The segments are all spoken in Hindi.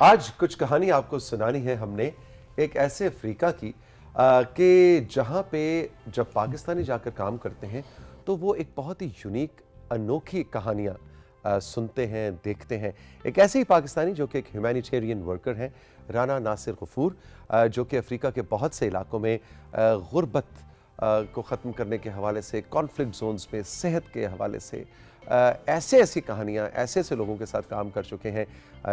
आज कुछ कहानी आपको सुनानी है हमने एक ऐसे अफ्रीका की कि जहां पे जब पाकिस्तानी जाकर काम करते हैं तो वो एक बहुत ही यूनिक अनोखी कहानियां सुनते हैं, देखते हैं। एक ऐसे ही पाकिस्तानी जो कि एक ह्यूमैनिटेरियन वर्कर हैं, राना नासिर गफूर, जो कि अफ्रीका के बहुत से इलाकों में गुर्बत को ख़त्म करने के हवाले से, कॉन्फ्लिक्ट जोन्स में, सेहत के हवाले से ऐसे ऐसी कहानियाँ, ऐसे ऐसे लोगों के साथ काम कर चुके हैं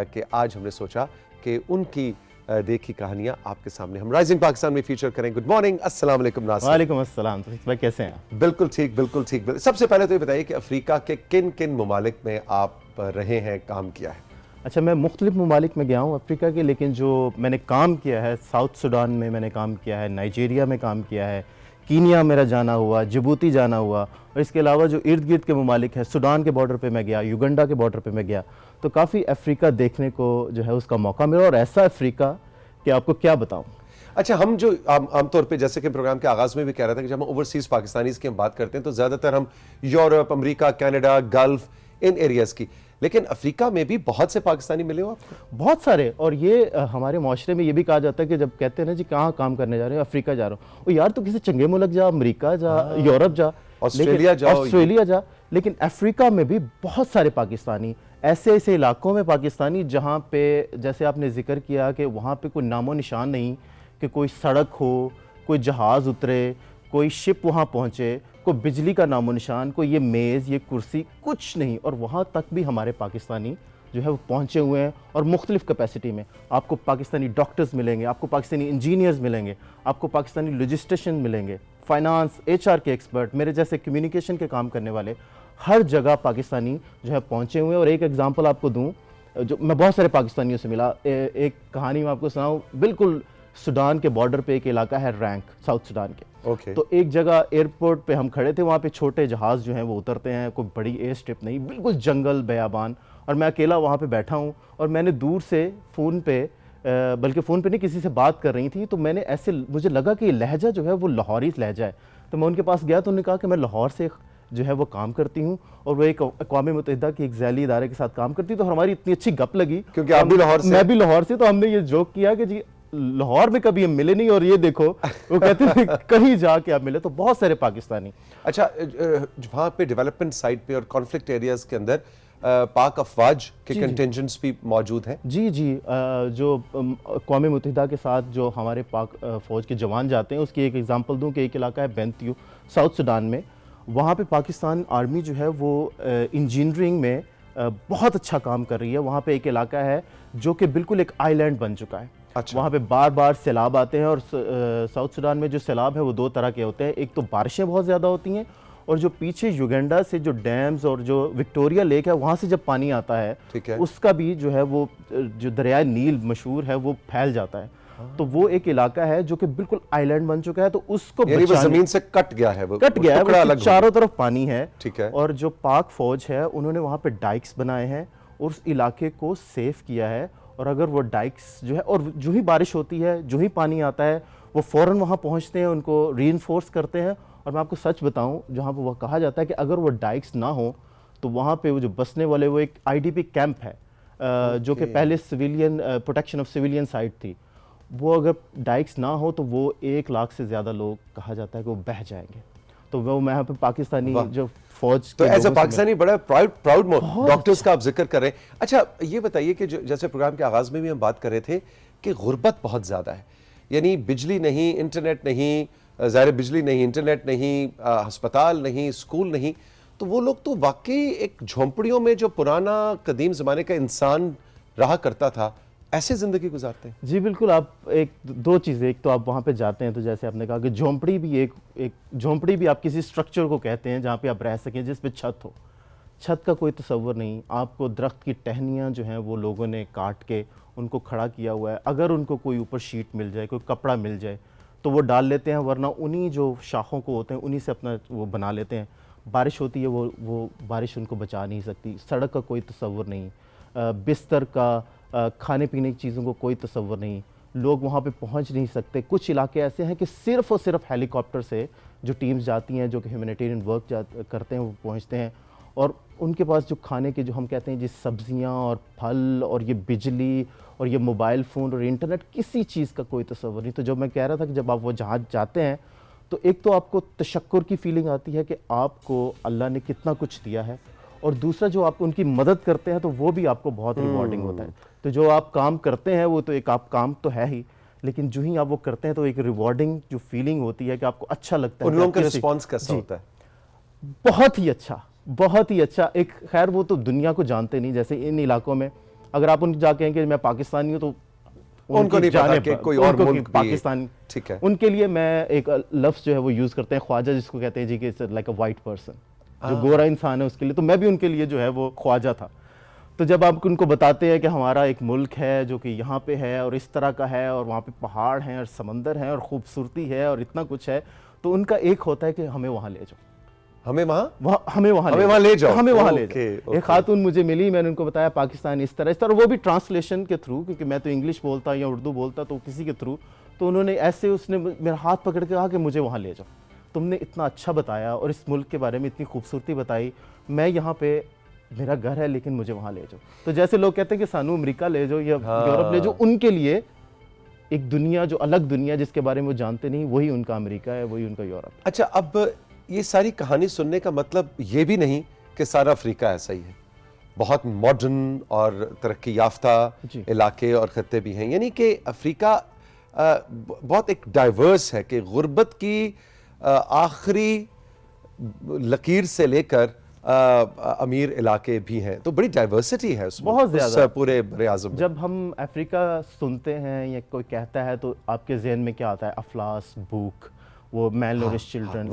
कि आज हमने सोचा कि उनकी देखी कहानियाँ आपके सामने हम राइजिंग पाकिस्तान में फीचर करें। गुड मॉर्निंग, अस्सलाम वालेकुम नासिर। वालेकुम अस्सलाम। तो भाई कैसे हैं? बिल्कुल ठीक, बिल्कुल ठीक। सबसे पहले तो ये बताइए कि अफ्रीका के किन किन ममालिक में आप रहे हैं, काम किया है? अच्छा, मैं मुख्तलिफ ममालिक में गया हूँ अफ्रीका के, लेकिन जो मैंने काम किया है, साउथ सूडान में मैंने काम किया है, नाइजीरिया में काम किया है, कीनिया मेरा जाना हुआ, जिबूती जाना हुआ, और इसके अलावा जो इर्द गिर्द के ममालिक हैं, सूडान के बॉर्डर पे मैं गया, युगंडा के बॉर्डर पे मैं गया, तो काफ़ी अफ्रीका देखने को जो है उसका मौका मिला, और ऐसा अफ्रीका कि आपको क्या बताऊं। अच्छा, हम जो आमतौर पे जैसे कि प्रोग्राम के आगाज में भी कह रहा था कि जब हम ओवरसीज पाकिस्तानीज की हम बात करते हैं तो ज़्यादातर हम यूरोप, अमेरिका, कनाडा, गल्फ, इन एरियाज़ की, लेकिन अफ्रीका में भी बहुत से पाकिस्तानी मिले हो आपको? बहुत सारे। और ये हमारे माशरे में ये भी कहा जाता है कि जब कहते हैं ना जी कहाँ काम करने जा रहे हो, अफ्रीका जा रहा हूँ, यार तो किसी चंगे मुल्क जा, अमेरिका जा, यूरोप जा, ऑस्ट्रेलिया जा, लेकिन अफ्रीका में भी बहुत सारे पाकिस्तानी, ऐसे ऐसे इलाकों में पाकिस्तानी जहाँ पे जैसे आपने जिक्र किया कि वहाँ पे कोई नामो निशान नहीं कि कोई सड़क हो, कोई जहाज़ उतरे, कोई शिप वहाँ पहुँचे, कोई बिजली का नामो निशान, कोई ये मेज़, ये कुर्सी, कुछ नहीं। और वहाँ तक भी हमारे पाकिस्तानी जो है वो पहुँचे हुए हैं, और मुख्तलिफ़ कैपेसिटी में। आपको पाकिस्तानी डॉक्टर्स मिलेंगे, आपको पाकिस्तानी इंजीनियर्स मिलेंगे, आपको पाकिस्तानी लॉजिस्टिशियन मिलेंगे, फाइनेंस, HR के एक्सपर्ट, मेरे जैसे कम्युनिकेशन के काम करने वाले, हर जगह पाकिस्तानी जो है पहुँचे हुए हैं। और एक एग्जांपल आपको दूं, जो मैं बहुत सारे पाकिस्तानियों से मिला, एक कहानी मैं आपको सुनाऊं। बिल्कुल सूडान के बॉर्डर पे एक इलाका है रैंक, साउथ सूडान के। तो एक जगह एयरपोर्ट पे हम खड़े थे, वहाँ पे छोटे जहाज़ जो हैं वो उतरते हैं, कोई बड़ी एयर स्ट्रिप नहीं, बिल्कुल जंगल बयाबान, और मैं अकेला वहाँ पे बैठा हूँ, और मैंने दूर से फ़ोन पे, बल्कि फ़ोन पे नहीं, किसी से बात कर रही थी, तो मैंने ऐसे, मुझे लगा कि ये लहजा जो है वो लाहौरी लहजा है। तो मैं उनके पास गया तो उन्होंने कहा कि मैं लाहौर से जो है वो काम करती हूँ, और वो एक अक़वाम मुत्तहिदा की एक ज़ैली इदारे के साथ काम करती है। तो हमारी इतनी अच्छी गप लगी, क्योंकि आप भी लाहौर से, मैं भी लाहौर से, तो हमने ये जोक किया कि जी लाहौर में कभी हम मिले नहीं, और ये देखो वो कहते थे कहीं जाके आप मिले। तो बहुत सारे पाकिस्तानी। अच्छा, वहाँ पे डेवलपमेंट साइड पे और कॉन्फ्लिक्ट एरियाज के अंदर पाक अफवाज के कंटिंजेंट्स भी मौजूद हैं? जी जी, जो अक़वाम मुत्तहिदा के साथ जो हमारे पाक फ़ौज के जवान जाते हैं, उसकी एक एग्जांपल दूं कि एक इलाका है बेंतियू, साउथ सूडान में। वहाँ पे पाकिस्तान आर्मी जो है वो इंजीनियरिंग में बहुत अच्छा काम कर रही है। वहाँ पे एक इलाका है जो कि बिल्कुल एक आइलैंड बन चुका है। अच्छा। वहाँ पे बार बार सैलाब आते हैं, और साउथ सूडान में जो सैलाब है वो दो तरह के होते हैं। एक तो बारिशें बहुत ज़्यादा होती हैं, और जो पीछे युगंडा से जो डैम्स और जो विक्टोरिया लेक है वहाँ से जब पानी आता है, उसका भी जो है वो जो दरियाए नील मशहूर है वो फैल जाता है। तो वो एक इलाका है जो कि बिल्कुल आइलैंड बन चुका है, तो उसको जमीन से कट गया है, वो चारों तरफ पानी है। ठीक है। और जो पाक फौज है उन्होंने वहाँ पे डाइक्स बनाए हैं और उस इलाके को सेफ किया है। और अगर वो डाइक्स जो है, और जो ही बारिश होती है, जो ही पानी आता है, वो फ़ौरन वहाँ पहुँचते हैं, उनको रीइंफोर्स करते हैं। और मैं आपको सच बताऊँ, जहाँ पर वह कहा जाता है कि अगर वो डाइक्स ना हो तो वहाँ पे वो जो बसने वाले, वो एक IDP कैंप है, जो कि पहले civilian protection of civilian site थी, वो अगर डाइक्स ना हो तो वो 1 लाख से ज़्यादा लोग कहा जाता है कि वो बह जाएंगे। तो वो मैं यहाँ पे पाकिस्तानी जो फौज, तो एज अ पाकिस्तानी बड़ा प्राउड डॉक्टर्स का आप जिक्र कर रहे हैं। अच्छा, ये बताइए कि जैसे प्रोग्राम के आगाज में भी हम बात कर रहे थे कि गुर्बत बहुत ज़्यादा है, यानी बिजली नहीं, इंटरनेट नहीं, ज़ाहिर बिजली नहीं, इंटरनेट नहीं, अस्पताल नहीं, स्कूल नहीं, तो वो लोग तो वाकई एक झोंपड़ियों में जो पुराना कदीम ज़माने का इंसान रहा करता था, ऐसे ज़िंदगी गुजारते हैं। जी बिल्कुल। आप एक दो चीज़ें, एक तो आप वहाँ पे जाते हैं तो जैसे आपने कहा कि झोंपड़ी भी एक झोंपड़ी भी आप किसी स्ट्रक्चर को कहते हैं जहाँ पे आप रह सकें, जिस पे छत हो। छत का कोई तसव्वुर नहीं, आपको दरख्त की टहनियाँ जो हैं वो लोगों ने काट के उनको खड़ा किया हुआ है। अगर उनको कोई ऊपर शीट मिल जाए, कोई कपड़ा मिल जाए तो वो डाल लेते हैं, वरना उन्हीं जो शाखों को होते हैं उन्हीं से अपना वो बना लेते हैं। बारिश होती है, वो बारिश उनको बचा नहीं सकती। सड़क का कोई तसव्वुर नहीं, बिस्तर का, खाने पीने की चीज़ों को कोई तसव्वुर नहीं। लोग वहाँ पे पहुँच नहीं सकते। कुछ इलाके ऐसे हैं कि सिर्फ़ और सिर्फ हेलीकॉप्टर से जो टीम्स जाती हैं, जो कि ह्यूमैनिटेरियन वर्क करते हैं, वो पहुँचते हैं। और उनके पास जो खाने के जो हम कहते हैं जी सब्जियां और फल और ये बिजली और ये मोबाइल फ़ोन और इंटरनेट, किसी चीज़ का कोई तस्वर नहीं। तो जब मैं कह रहा था कि जब आप वो जहाँ जाते हैं तो एक तो आपको तशक्कुर की फीलिंग आती है कि आपको अल्लाह ने कितना कुछ दिया है, और दूसरा जो आप उनकी मदद करते हैं तो वो भी आपको बहुत रिवॉर्डिंग होता है। तो जो आप काम करते हैं वो तो एक आप काम तो है ही, लेकिन जो ही आप वो करते हैं तो एक रिवॉर्डिंग जो फीलिंग होती है कि आपको अच्छा लगता है। उन लोगों का रिस्पॉन्स कैसा होता है? बहुत ही अच्छा, बहुत ही अच्छा। एक खैर वो तो दुनिया को जानते नहीं, जैसे इन इलाकों में अगर आप उनके जाके कहेंगे मैं पाकिस्तानी हूँ तो उनको नहीं पता कि कोई और मुल्क पाकिस्तानी, ठीक है। उनके लिए मैं एक लफ्ज़ जो है वो यूज़ करते हैं ख्वाजा, जिसको कहते हैं जी कि लाइक अ वाइट पर्सन, जो गोरा इंसान है उसके लिए। तो मैं भी उनके लिए जो है वो ख्वाजा था। तो जब आप उनको बताते हैं कि हमारा एक मुल्क है जो कि यहाँ पे है और इस तरह का है और वहाँ पे पहाड़ हैं और समंदर हैं और खूबसूरती है और इतना कुछ है, तो उनका एक होता है कि हमें वहाँ ले जाओ, हमें वहाँ हमें वहाँ ले जाओ, हमें वहाँ ले जाओ। एक खातून मुझे मिली, मैंने उनको बताया पाकिस्तान इस तरह, वो भी ट्रांसलेशन के थ्रू, क्योंकि मैं तो इंग्लिश बोलता या उर्दू बोलता, तो किसी के थ्रू। तो उन्होंने ऐसे, उसने मेरा हाथ पकड़ के कहा कि मुझे वहाँ ले जाओ, तुमने इतना अच्छा बताया और इस मुल्क के बारे में इतनी खूबसूरती बताई, मैं यहाँ पे मेरा घर है लेकिन मुझे वहाँ ले जाओ। तो जैसे लोग कहते हैं कि सानू अमेरिका ले जाओ या यूरोप ले जाओ, उनके लिए एक दुनिया जो अलग दुनिया जिसके बारे में वो जानते नहीं, वही उनका अमेरिका है, वही उनका यूरोप। अच्छा, अब ये सारी कहानी सुनने का मतलब ये भी नहीं कि सारा अफ्रीका ऐसा ही है। बहुत मॉडर्न और तरक्की याफ्ता इलाके और खत्ते भी हैं, यानी कि अफ्रीका बहुत एक डाइवर्स है कि गुर्बत की आखिरी लकीर से लेकर अमीर इलाके भी हैं। तो बड़ी डाइवर्सिटी है उसमें, बहुत ज़्यादा पूरे बड़े आज़म में। जब हम अफ्रीका सुनते हैं या कोई कहता है तो आपके जहन में क्या आता है? अफलास, भूख, वो मैल नूरिश चिल्ड्रन।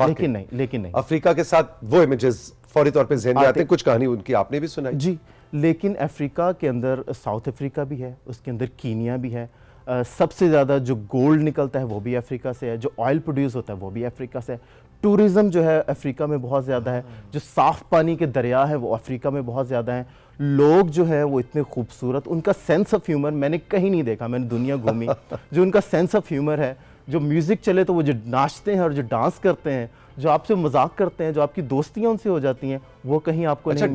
लेकिन नहीं अफ्रीका के साथ वो इमेजेस फौरी तौर पे ज़हन में आते हैं। कुछ कहानी उनकी आपने भी सुनाई जी, लेकिन अफ्रीका के अंदर साउथ अफ्रीका भी है, उसके अंदर कीनिया भी है। सबसे ज़्यादा जो गोल्ड निकलता है वो भी अफ्रीका से है, जो ऑयल प्रोड्यूस होता है वो भी अफ्रीका से है। टूरिज़्म जो है अफ्रीका में बहुत ज़्यादा है, जो साफ़ पानी के दरिया है वो अफ्रीका में बहुत ज़्यादा है। लोग जो है वो इतने खूबसूरत, उनका सेंस ऑफ ह्यूमर मैंने कहीं नहीं देखा, मैंने दुनिया घूमी। जो उनका सेंस ऑफ ह्यूमर है, जो म्यूज़िक चले तो वो जो नाचते हैं और जो डांस करते हैं, जो आपसे मजाक करते हैं, जो आपकी दोस्तियाँ उनसे हो जाती हैं, वो कहीं आपको नहीं।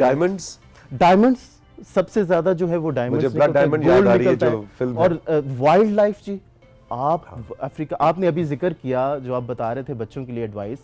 डायमंड्स सबसे ज्यादा जो है वो डायमंड्स, ब्लड डायमंड याद आ रही है जो फिल्म। और वाइल्ड लाइफ जी, आप अफ्रीका, आपने अभी जिक्र किया जो आप बता रहे थे बच्चों के लिए एडवाइस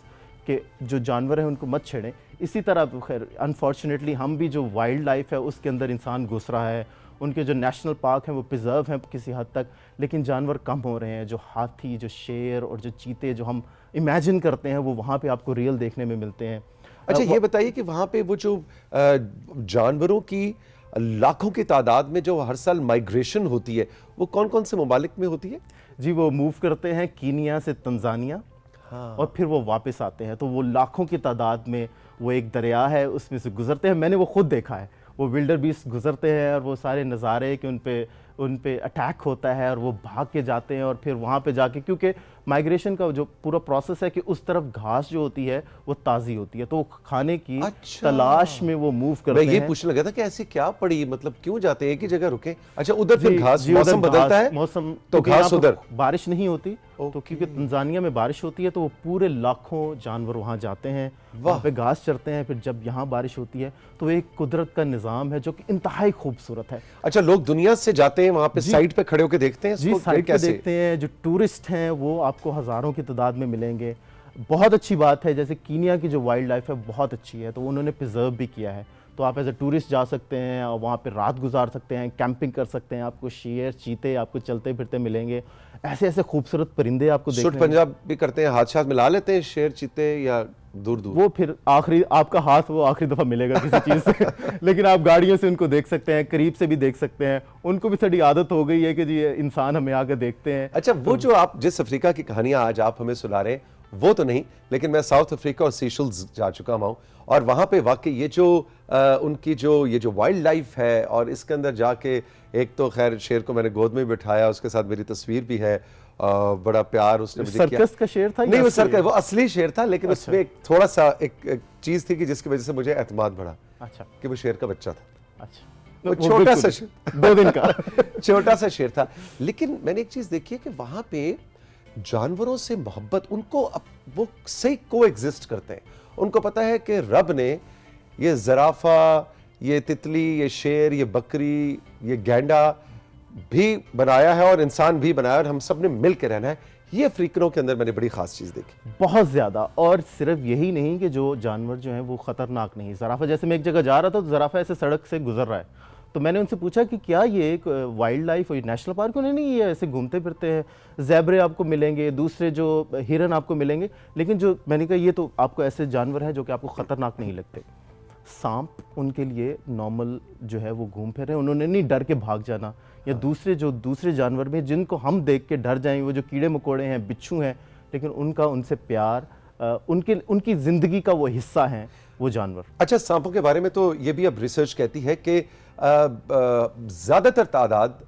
कि जो जानवर हैं उनको मत छेड़ें, इसी तरह खैर अनफॉर्चुनेटली हम भी जो वाइल्ड लाइफ है उसके अंदर इंसान घुस रहा है। उनके जो नेशनल पार्क हैं वो प्रिजर्व हैं किसी हद तक, लेकिन जानवर कम हो रहे हैं। जो हाथी, जो शेर और जो चीते जो हम इमेजिन करते हैं वो वहाँ पे आपको रियल देखने में मिलते हैं। अच्छा, ये बताइए कि वहाँ पे वो जो जानवरों की लाखों की तादाद में जो हर साल माइग्रेशन होती है, वो कौन कौन से ममालिक में होती है? जी, वो मूव करते हैं कीनिया से तंजानिया। हाँ। और फिर वो वापस आते हैं, तो वो लाखों की तादाद में, वो एक दरिया है उसमें से गुजरते हैं। मैंने वो खुद देखा है, वो विल्डर बीस्ट गुजरते हैं और वो सारे नज़ारे कि उन पे अटैक होता है और वो भाग के जाते हैं और फिर वहाँ पे जाके, क्योंकि माइग्रेशन का जो पूरा प्रोसेस है कि उस तरफ घास जो होती है वो ताज़ी होती है, तो वो खाने की तलाश में वो मूव करते हैं। मैं ये पूछने लगा था कि ऐसी क्या पड़ी, मतलब क्यों जाते हैं एक ही जगह रुके? अच्छा, उधर फिर घास, मौसम बदलता है, मौसम तो घास उधर बारिश नहीं होती, तो क्योंकि तंजानिया में बारिश होती है तो वो पूरे लाखों जानवर वहाँ जाते हैं, वहाँ पे घास चरते हैं। फिर जब यहाँ बारिश होती है तो एक कुदरत का निज़ाम है जो कि इंतहाई खूबसूरत है। अच्छा, लोग दुनिया से जाते हैं वहाँ पे, साइड पे खड़े होकर देखते हैं? जी, साइड पे देखते हैं। जो टूरिस्ट हैं वो आपको हज़ारों की तादाद में मिलेंगे। बहुत अच्छी बात है, जैसे कीनिया की जो वाइल्ड लाइफ है बहुत अच्छी है, तो उन्होंने प्रिजर्व भी किया है। तो आप एज ए टूरिस्ट जा सकते हैं और वहाँ पे रात गुजार सकते हैं, कैंपिंग कर सकते हैं। आपको शेर, चीते आपको चलते फिरते मिलेंगे, ऐसे ऐसे खूबसूरत परिंदे आपको देखने। सूट पंजाब भी करते हैं, हाथ मिला लेते हैं शेर, चीते, या दूर दूर? वो फिर आखिरी आपका हाथ वो आखिरी दफ़ा मिलेगा किसी चीज़ से लेकिन आप गाड़ियों से उनको देख सकते हैं, करीब से भी देख सकते हैं। उनको भी थोड़ी आदत हो गई है कि जी इंसान हमें आकर देखते हैं। अच्छा, वो जो आप जिस अफ्रीका की कहानियाँ आज आप हमें सुना रहे हैं वो तो नहीं, लेकिन मैं साउथ अफ्रीका और सीशेल्स जा चुका हूँ और वहाँ पे वाकई ये जो उनकी जो वाइल्ड लाइफ है, और इसके अंदर जाके एक तो खैर शेर को मैंने गोद में बिठाया, उसके साथ मेरी तस्वीर भी है, बड़ा प्यार उसने मुझे किया। सर्कस का शेर था? नहीं, वो सर्कस, वो असली शेर था, लेकिन उसमें एक थोड़ा सा एक चीज थी कि जिसकी वजह से मुझे एतमाद बढ़ा। अच्छा, कि वो शेर का बच्चा था। अच्छा, वो छोटा सा 2 दिन का छोटा सा शेर था। लेकिन मैंने एक चीज देखी है कि वहां पे जानवरों से मोहब्बत, उनको वो सही को एग्जिस्ट करते हैं। उनको पता है कि रब ने ये ज़राफ़ा, ये तितली, ये शेर, ये बकरी, ये गैंडा भी बनाया है और इंसान भी बनाया और हम सब ने मिल के रहना है। ये अफ्रीकनों के अंदर मैंने बड़ी ख़ास चीज़ देखी। बहुत ज़्यादा। और सिर्फ यही नहीं कि जो जानवर जो हैं वो ख़तरनाक नहीं। ज़राफ़ा, जैसे मैं एक जगह जा रहा था तो ज़राफ़ा ऐसे सड़क से गुजर रहा है, तो मैंने उनसे पूछा कि क्या ये एक वाइल्ड लाइफ और नेशनल पार्क? उन्होंने नहीं, ये ऐसे घूमते फिरते हैं, ज़ेब्रे आपको मिलेंगे, दूसरे जो हिरन आपको मिलेंगे, लेकिन जो मैंने कहा ये तो आपको ऐसे जानवर हैं जो कि आपको ख़तरनाक नहीं लगते। सांप उनके लिए नॉर्मल जो है वो घूम फिर रहे हैं, उन्होंने नहीं डर के भाग जाना। या दूसरे जानवर में जिनको हम देख के डर जाएं, वो जो कीड़े मकोड़े हैं, बिच्छू हैं, लेकिन उनका उनसे प्यार, उनकी ज़िंदगी का वो हिस्सा हैं वो जानवर। अच्छा, सांपों के बारे में तो ये भी अब रिसर्च कहती है कि ज़्यादातर तादाद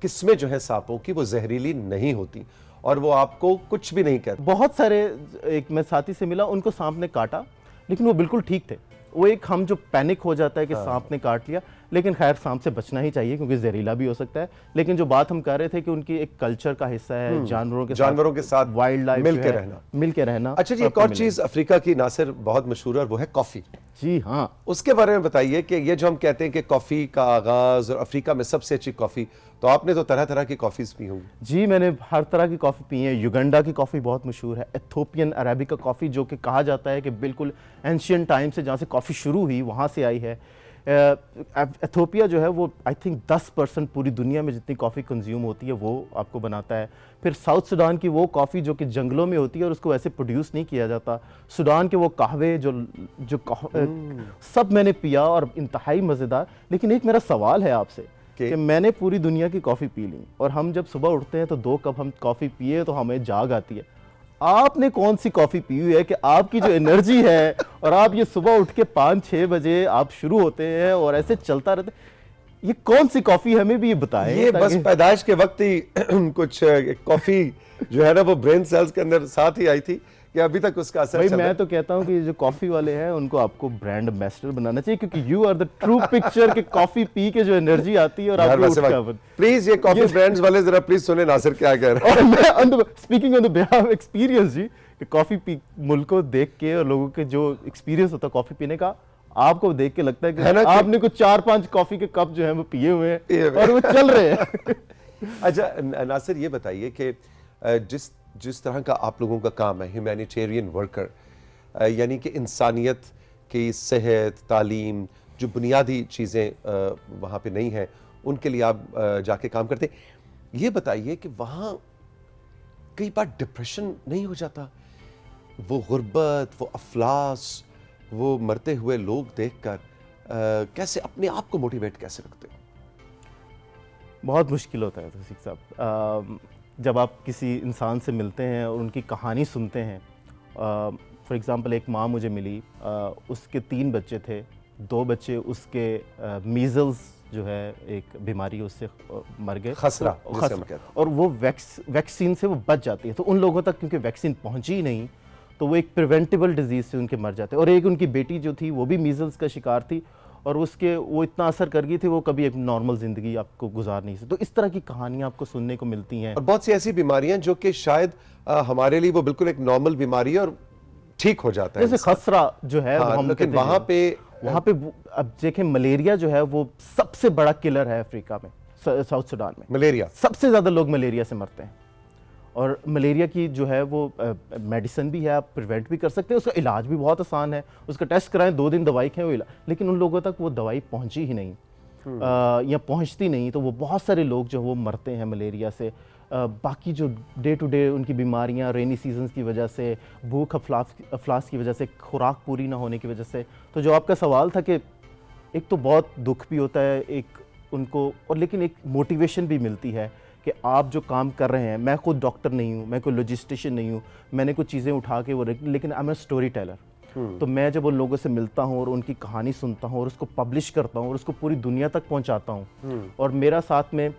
किस्में जो है सांपों की वो जहरीली नहीं होती और वो आपको कुछ भी नहीं कहते। बहुत सारे, एक मैं साथी से मिला, उनको सांप ने काटा लेकिन वो बिल्कुल ठीक थे। वो एक हम जो पैनिक हो जाता है कि सांप ने काट लिया, लेकिन खैर सांप से बचना ही चाहिए क्योंकि जहरीला भी हो सकता है। लेकिन जो बात हम कर रहे थे कि उनकी एक कल्चर का हिस्सा है जानवरों के साथ वाइल्ड लाइफ मिल के रहना। अच्छा जी, एक और चीज अफ्रीका की नासिर बहुत मशहूर है और वो है कॉफी। जी हाँ, उसके बारे में बताइए कि ये जो हम कहते हैं कि कॉफी का आगाज और अफ्रीका में सबसे अच्छी कॉफी, तो आपने तो तरह तरह की कॉफीज पी होंगी। जी, मैंने हर तरह की कॉफ़ी पी है। युगांडा की कॉफ़ी बहुत मशहूर है, एथोपियन अरेबिका कॉफ़ी, जो कि कहा जाता है कि बिल्कुल एंशियंट टाइम से जहाँ से कॉफ़ी शुरू हुई वहाँ से आई है। एथोपिया जो है वो आई थिंक 10% पूरी दुनिया में जितनी कॉफ़ी कंज्यूम होती है वो आपको बनाता है। फिर साउथ सूडान की वो कॉफ़ी जो कि जंगलों में होती है और उसको ऐसे प्रोड्यूस नहीं किया जाता। सूडान के वो कहवे सब मैंने पिया और इंतहाई मज़ेदार। लेकिन एक मेरा सवाल है आपसे कि मैंने पूरी दुनिया की कॉफ़ी पी ली और हम जब सुबह उठते हैं तो 2 कप हम कॉफ़ी पिए तो हमें जाग आती है। आपने कौन सी कॉफ़ी पी हुई है कि आपकी जो एनर्जी है और आप ये सुबह उठ के 5-6 बजे आप शुरू होते हैं और ऐसे चलता रहते, ये कौन सी कॉफ़ी, हमें भी ये बताएं। ये बस पैदाइश के वक्त ही कुछ कॉफ़ी जो है ना वो ब्रेन सेल्स के अंदर साथ ही आई थी कि अभी तक उसका असर भाई चल रहा है। मैं तो कहता हूँ कि जो कॉफ़ी वाले हैं उनको आपको ब्रांड एम्बेसडर बनाना चाहिए, क्योंकि you are the true picture कि कॉफ़ी पी के जो एनर्जी आती है और आपको उठ के प्लीज ये कॉफी ब्रांड्स वाले जरा प्लीज सुने नासिर क्या कह रहे हैं। और मैं speaking on the behalf experience जी, कि कॉफ़ी पी मुल्क को देख के और लोगों के जो एक्सपीरियंस होता है कॉफ़ी पीने का, आपको देख के लगता है कि आपने कुछ 4-5 कॉफ़ी के कप जो है वो पिए हुए हैं और वो चल रहे हैं। अच्छा नासिर, ये बताइए कि जिस तरह का आप लोगों का काम है, ह्यूमैनिटेरियन वर्कर, यानी कि इंसानियत की सेहत, तालीम, जो बुनियादी चीज़ें वहाँ पे नहीं हैं, उनके लिए आप जाके काम करते हैं। ये बताइए कि वहाँ कई बार डिप्रेशन नहीं हो जाता? वो गुर्बत, वो अफलास, वो मरते हुए लोग देखकर कैसे अपने आप को मोटिवेट कैसे रखते हो? बहुत मुश्किल होता है तौसीफ साहब। जब आप किसी इंसान से मिलते हैं और उनकी कहानी सुनते हैं, फॉर एग्ज़ाम्पल एक माँ मुझे मिली, उसके 3 बच्चे थे, 2 बच्चे उसके मीज़ल्स जो है एक बीमारी उससे मर गए, खसरा, और वो वैक्सीन से वो बच जाती है। तो उन लोगों तक क्योंकि वैक्सीन पहुंची नहीं तो वो एक प्रिवेंटेबल डिजीज़ से उनके मर जाते हैं। और एक उनकी बेटी जो थी वो भी मीज़ल्स का शिकार थी और उसके वो इतना असर कर गई थी वो कभी एक नॉर्मल ज़िंदगी आपको गुजार नहीं सकती। तो इस तरह की कहानियाँ आपको सुनने को मिलती हैं। और बहुत सी ऐसी बीमारियां जो कि शायद हमारे लिए वो बिल्कुल एक नॉर्मल बीमारी है और ठीक हो जाता है, जैसे खसरा जो है, हाँ, हम लेकिन वहाँ पे अब देखें मलेरिया जो है वो सबसे बड़ा किलर है अफ्रीका में, साउथ सूडान में। मलेरिया सबसे ज़्यादा लोग मलेरिया से मरते हैं और मलेरिया की जो है वो मेडिसिन भी है, आप प्रिवेंट भी कर सकते हैं, उसका इलाज भी बहुत आसान है, उसका टेस्ट कराएं, 2 दिन दवाई खाएं वो इलाज। लेकिन उन लोगों तक वो दवाई पहुंची ही नहीं, या पहुंचती नहीं, तो वो बहुत सारे लोग जो वो मरते हैं मलेरिया से। बाकी जो डे टू डे उनकी बीमारियां, रेनी सीजन्स की वजह से, भूख अफलास की वजह से, खुराक पूरी ना होने की वजह से। तो जो आपका सवाल था कि एक तो बहुत दुख भी होता है एक उनको, और लेकिन एक मोटिवेशन भी मिलती है कि आप जो काम कर रहे हैं, मैं खुद डॉक्टर नहीं हूँ, मैं कोई लॉजिस्टिशियन नहीं हूँ, मैंने कुछ चीज़ें उठा के वो, लेकिन I am a story teller. तो मैं जब उन लोगों से मिलता हूँ और उनकी कहानी सुनता हूँ और उसको पब्लिश करता हूँ और उसको पूरी दुनिया तक पहुँचाता हूँ, और मेरा साथ में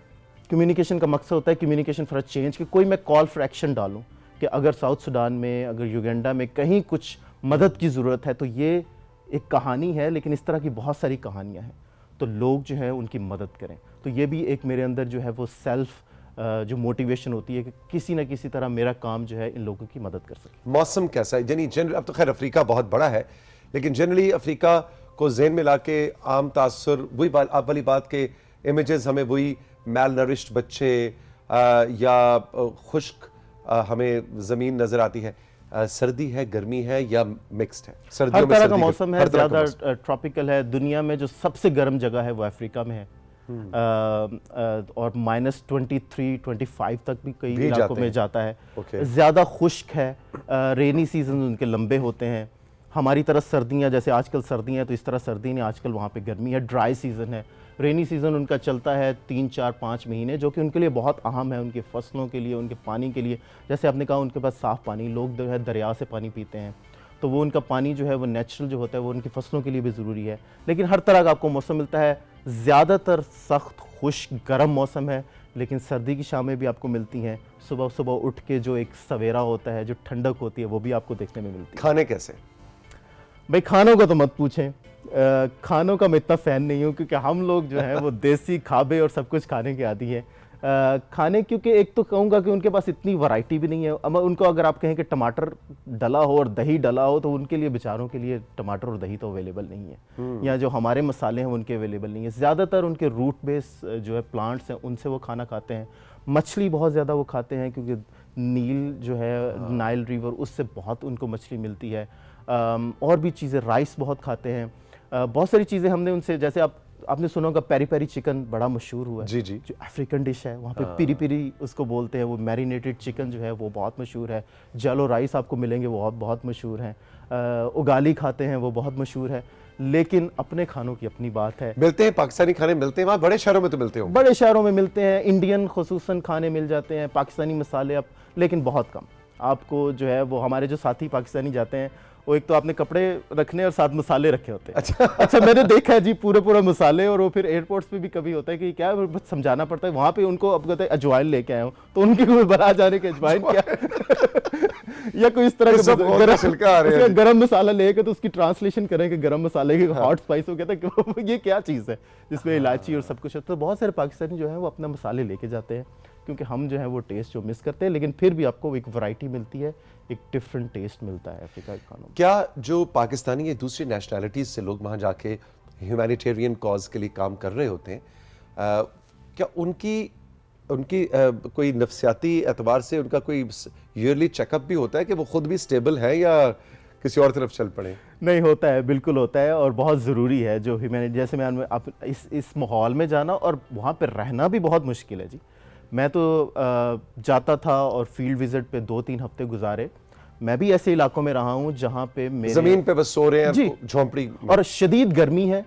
कम्युनिकेशन का मकसद होता है कम्युनिकेशन फॉर अ चेंज, कि कोई मैं कॉल फॉर एक्शन डालूँ कि अगर साउथ सूडान में, अगर युगांडा में कहीं कुछ मदद की ज़रूरत है तो ये एक कहानी है, लेकिन इस तरह की बहुत सारी कहानियाँ हैं, तो लोग जो है उनकी मदद करें। तो ये भी एक मेरे अंदर जो है वो सेल्फ जो मोटिवेशन होती है कि किसी न किसी तरह मेरा काम जो है इन लोगों की मदद कर सके। मौसम कैसा है? यानी जनरल, अब तो खैर अफ्रीका बहुत बड़ा है, लेकिन जनरली अफ्रीका को जेन में लाके आम तासुर वही आप वाली बात के इमेजेस हमें वही मैल नरिश्ड बच्चे या खुश्क हमें ज़मीन नज़र आती है। सर्दी है, गर्मी है या मिक्स्ड है? हर तरह का मौसम है, ज़्यादा ट्रॉपिकल है। दुनिया में जो सबसे गर्म जगह है वो अफ्रीका में है, और -23-25 तक भी कई इलाकों में जाता है। ज़्यादा खुश्क है, रेनी सीजन उनके लंबे होते हैं। हमारी तरह सर्दियाँ, जैसे आजकल सर्दियाँ हैं तो इस तरह सर्दी नहीं, आजकल वहाँ पे गर्मी है। ड्राई सीज़न है, रेनी सीज़न उनका चलता है 3-4-5 महीने, जो कि उनके लिए बहुत अहम है, उनके फसलों के लिए, उनके पानी के लिए। जैसे आपने कहा उनके पास साफ़ पानी, लोग जो है दरिया से पानी पीते हैं, तो वो उनका पानी जो है वो नेचुरल जो होता है वो उनकी फसलों के लिए भी ज़रूरी है। लेकिन हर तरह का आपको मौसम मिलता है। ज़्यादातर सख्त खुश्क गर्म मौसम है, लेकिन सर्दी की शामें भी आपको मिलती हैं। सुबह सुबह उठ के जो एक सवेरा होता है, जो ठंडक होती है, वो भी आपको देखने में मिलती है। खाने कैसे? भाई खानों का तो मत पूछें, खानों का मैं इतना फ़ैन नहीं हूँ, क्योंकि हम लोग जो है वो देसी खाबे और सब कुछ खाने के आदी हैं। खाने, क्योंकि एक तो कहूँगा कि उनके पास इतनी वैरायटी भी नहीं है। उनको अगर आप कहें कि टमाटर डला हो और दही डला हो, तो उनके लिए बेचारों के लिए टमाटर और दही तो अवेलेबल नहीं है, या जो हमारे मसाले हैं उनके अवेलेबल नहीं है। ज़्यादातर उनके रूट बेस जो है प्लांट्स हैं, उनसे वो खाना खाते हैं। मछली बहुत ज़्यादा वो खाते हैं, क्योंकि नील जो है, नाइल रिवर, उससे बहुत उनको मछली मिलती है। और भी चीज़ें, राइस बहुत खाते हैं। बहुत सारी चीज़ें हमने उनसे, जैसे आपने सुना होगा पेरी पेरी चिकन बड़ा मशहूर हुआ है, जी जी, जो अफ्रीकन डिश है, वहाँ पे पिरी पिरी उसको बोलते हैं। वो मैरिनेटेड चिकन जो है वो बहुत मशहूर है। जलो राइस आपको मिलेंगे, वो बहुत मशहूर हैं। उगाली खाते हैं, वो बहुत मशहूर है। लेकिन अपने खानों की अपनी बात है। मिलते हैं पाकिस्तानी खाने, मिलते हैं वहाँ, बड़े शहरों में तो मिलते हो? बड़े शहरों में मिलते हैं, इंडियन खुसूसन खाने मिल जाते हैं, पाकिस्तानी मसाले अब, लेकिन बहुत कम। आपको जो है वो हमारे जो साथी पाकिस्तानी जाते हैं, वो एक तो आपने कपड़े रखने और साथ मसाले रखे होते हैं। अच्छा मैंने देखा है जी, पूरे मसाले। और वो फिर एयरपोर्ट्स पे भी कभी होता है कि क्या है, समझाना पड़ता है वहाँ पे उनको। अब कहते हैं अजवाइन लेके आए हो, तो उनके कोई बना जाने के अजवाइन क्या या कोई इस तरह का गरम मसाला लेके, तो उसकी ट्रांसलेशन करें कि गरम मसाले की हॉट स्पाइस हो, कहता है ये क्या चीज़ है जिसमें इलायची और सब कुछ है। तो बहुत सारे पाकिस्तानी जो है वो अपना मसाले लेके जाते हैं, क्योंकि हम जो है वो टेस्ट जो मिस करते हैं। लेकिन फिर भी आपको एक वैरायटी मिलती है, एक डिफरेंट टेस्ट मिलता है अफ्रीका के खानों में। क्या जो पाकिस्तानी या दूसरी नेशनैलिटीज़ से लोग वहाँ जाके ह्यूमैनिटेरियन कॉज के लिए काम कर रहे होते हैं, क्या उनकी कोई नफ्सियाती एतबार से उनका कोई ईयरली चेकअप भी होता है कि वो खुद भी स्टेबल है या किसी और तरफ चल पड़े? नहीं, होता है, बिल्कुल होता है, और बहुत ज़रूरी है। जो ह्यूमैनिटी, जैसे मैं आप इस माहौल में जाना और वहाँ पर रहना भी बहुत मुश्किल है जी। मैं तो जाता था और फील्ड विजिट पे 2-3 हफ्ते गुजारे। मैं भी ऐसे इलाकों में रहा हूँ जहाँ पे मेरे ज़मीन पे बस सो रहे हैं, झोंपड़ी, और शदीद गर्मी है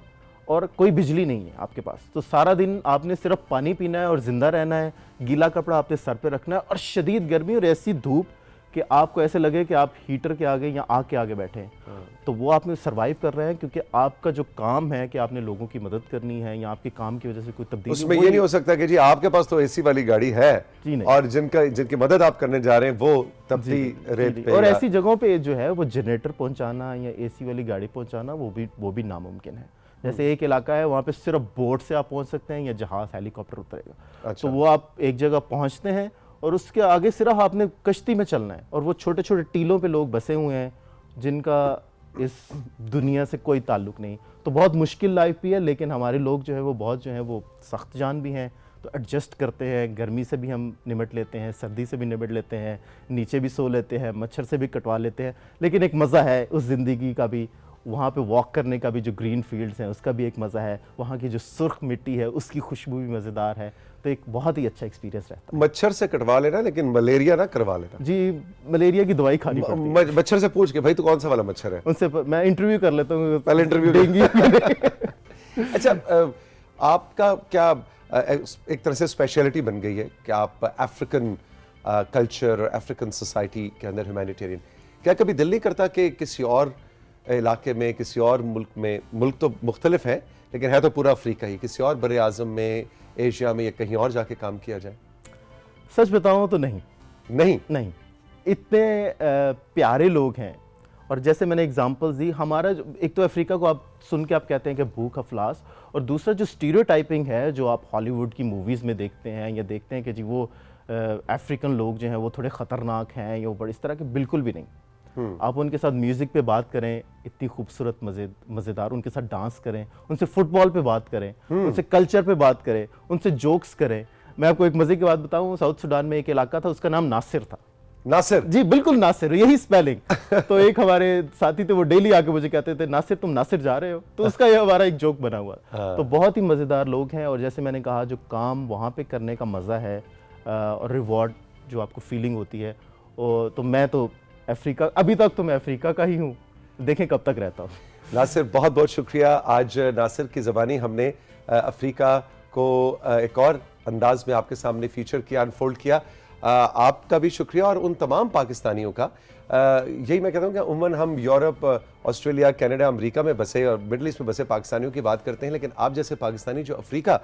और कोई बिजली नहीं है आपके पास, तो सारा दिन आपने सिर्फ पानी पीना है और जिंदा रहना है। गीला कपड़ा आपने सर पे रखना है, और शदीद गर्मी और ऐसी धूप कि आपको ऐसे लगे कि आप हीटर के आगे या आग के आगे बैठे हैं। तो वो आप में सर्वाइव कर रहे हैं, क्योंकि आपका जो काम है कि आपने लोगों की मदद करनी है, या आपके काम की वजह से कोई तब्दीली, उसमें ये नहीं हो सकता कि जी आपके पास तो एसी वाली गाड़ी है और जिनकी मदद आप करने जा रहे हैं वो तपती रेत पे, और ऐसी जगहों पे जो है वो जनरेटर पहुंचाना या एसी वाली गाड़ी पहुंचाना वो भी नामुमकिन है। जैसे एक इलाका है, वहाँ पे सिर्फ बोट से आप पहुंच सकते हैं या जहाज, हेलीकॉप्टर उतरेगा। तो वो आप एक जगह पहुंचते हैं और उसके आगे सिर्फ आपने कश्ती में चलना है, और वो छोटे छोटे टीलों पे लोग बसे हुए हैं जिनका इस दुनिया से कोई ताल्लुक नहीं। तो बहुत मुश्किल लाइफ भी है, लेकिन हमारे लोग जो है वो बहुत जो है वो सख्त जान भी हैं, तो एडजस्ट करते हैं। गर्मी से भी हम निमट लेते हैं, सर्दी से भी निमट लेते हैं, नीचे भी सो लेते हैं, मच्छर से भी कटवा लेते हैं। लेकिन एक मज़ा है उस ज़िंदगी का भी, वहाँ पे वॉक करने का भी, जो ग्रीन फील्ड्स हैं उसका भी एक मज़ा है, वहाँ की जो सुर्ख मिट्टी है उसकी खुशबू भी मज़ेदार है। तो एक बहुत ही अच्छा एक्सपीरियंस रहता है। मच्छर से कटवा लेना, लेकिन मलेरिया ना करवा लेना जी। मलेरिया की दवाई खानी पड़ती है। मच्छर से पूछ के, भाई तो कौन सा वाला मच्छर है, उनसे मैं इंटरव्यू कर लेता हूँ, पहले इंटरव्यू देंगी। अच्छा, आपका क्या एक तरह से स्पेशलिटी बन गई है कि आप अफ्रीकन कल्चर, अफ्रीकन सोसाइटी के अंदर ह्यूमैनिटेरियन, क्या कभी दिल नहीं करता कि किसी और इलाके में, किसी और मुल्क में, मुल्क तो मुख्तलिफ है लेकिन है तो पूरा अफ्रीका ही, किसी और बड़े आज़म में, एशिया में या कहीं और जाके काम किया जाए? सच बताऊं तो नहीं। इतने प्यारे लोग हैं, और जैसे मैंने एग्जांपल्स दी, हमारा एक तो अफ्रीका को आप सुन के आप कहते हैं कि भूख अफलास, और दूसरा जो स्टीरियोटाइपिंग है जो आप हॉलीवुड की मूवीज़ में देखते हैं या देखते हैं कि जी वो अफ्रीकन लोग जो हैं वो थोड़े ख़तरनाक हैं या वो बड़े, इस तरह के बिल्कुल भी नहीं। आप उनके साथ म्यूजिक पे बात करें, इतनी खूबसूरत मजेदार, उनके साथ डांस करें, उनसे फुटबॉल पे बात करें, उनसे कल्चर पे बात करें, उनसे जोक्स करें। मैं आपको एक मजे की बात बताऊं, साउथ सुडान में एक इलाका था, उसका नाम नासिर था। नासिर? जी बिल्कुल नासिर, यही स्पेलिंग। तो एक हमारे साथी थे, वो डेली आके मुझे कहते थे, नासिर तुम नासिर जा रहे हो, तो उसका ये हमारा एक जोक बना हुआ। तो बहुत ही मजेदार लोग हैं। और जैसे मैंने कहा, जो काम वहाँ पे करने का मजा है और रिवॉर्ड जो आपको फीलिंग होती है, तो मैं तो अफ्रीका, अभी तक तो मैं अफ्रीका का ही हूँ, देखें कब तक रहता हूँ। नासिर, बहुत बहुत शुक्रिया। आज नासिर की ज़बानी हमने अफ्रीका को एक और अंदाज में आपके सामने फीचर किया, अनफोल्ड किया। आपका भी शुक्रिया और उन तमाम पाकिस्तानियों का। यही मैं कहता हूँ कि उम्मन हम यूरोप, ऑस्ट्रेलिया, कनाडा, अमेरिका में बसे और मिडल ईस्ट में बसे पाकिस्तानियों की बात करते हैं, लेकिन आप जैसे पाकिस्तानी जो अफ्रीका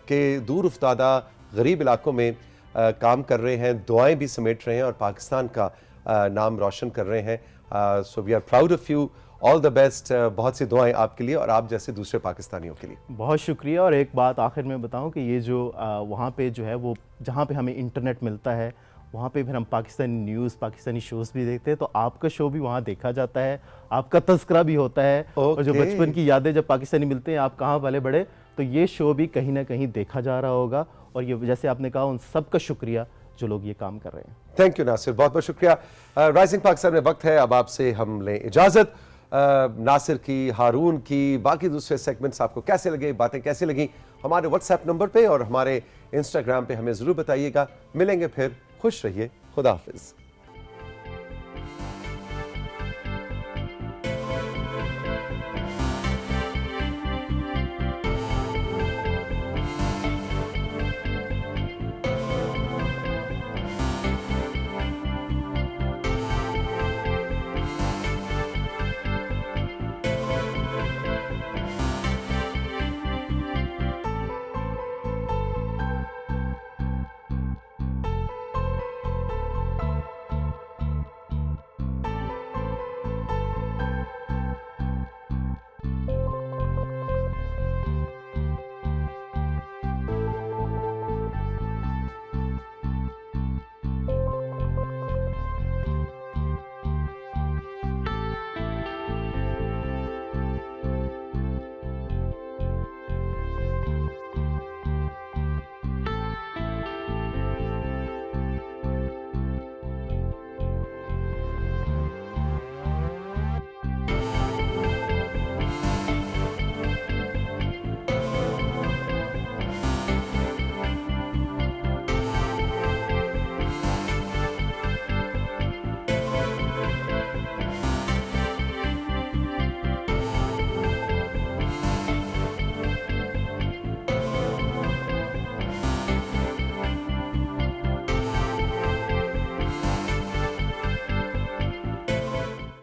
के दूर उफ्तादा गरीब इलाकों में काम कर रहे हैं, दुआएं भी समेट रहे हैं और पाकिस्तान का नाम रोशन कर रहे हैं। So we are proud of you, all the best. बहुत सी दुआएं आपके लिए और आप जैसे दूसरे पाकिस्तानियों के लिए। बहुत शुक्रिया। और एक बात आखिर में बताऊं कि ये जो वहाँ पे जो है, वो जहाँ पे हमें इंटरनेट मिलता है, वहाँ पे फिर हम पाकिस्तानी न्यूज़, पाकिस्तानी शोज़ भी देखते हैं, तो आपका शो भी वहाँ देखा जाता है, आपका तज़किरा भी होता है। और जो बचपन की यादें जब पाकिस्तानी मिलते हैं, आप कहाँ पले बड़े, तो ये शो भी कहीं ना कहीं देखा जा रहा होगा। और ये जैसे आपने कहा, उन सबका शुक्रिया जो लोग ये काम कर रहे हैं। थैंक यू नासिर, बहुत बहुत शुक्रिया। राइजिंग पाकिस्तान में वक्त है अब आपसे हम लें इजाज़त। नासिर की, हारून की, बाकी दूसरे सेगमेंट्स आपको कैसे लगे, बातें कैसी लगी, हमारे व्हाट्सएप नंबर पे और हमारे इंस्टाग्राम पे हमें ज़रूर बताइएगा। मिलेंगे फिर, खुश रहिए, खुदा हाफिज़।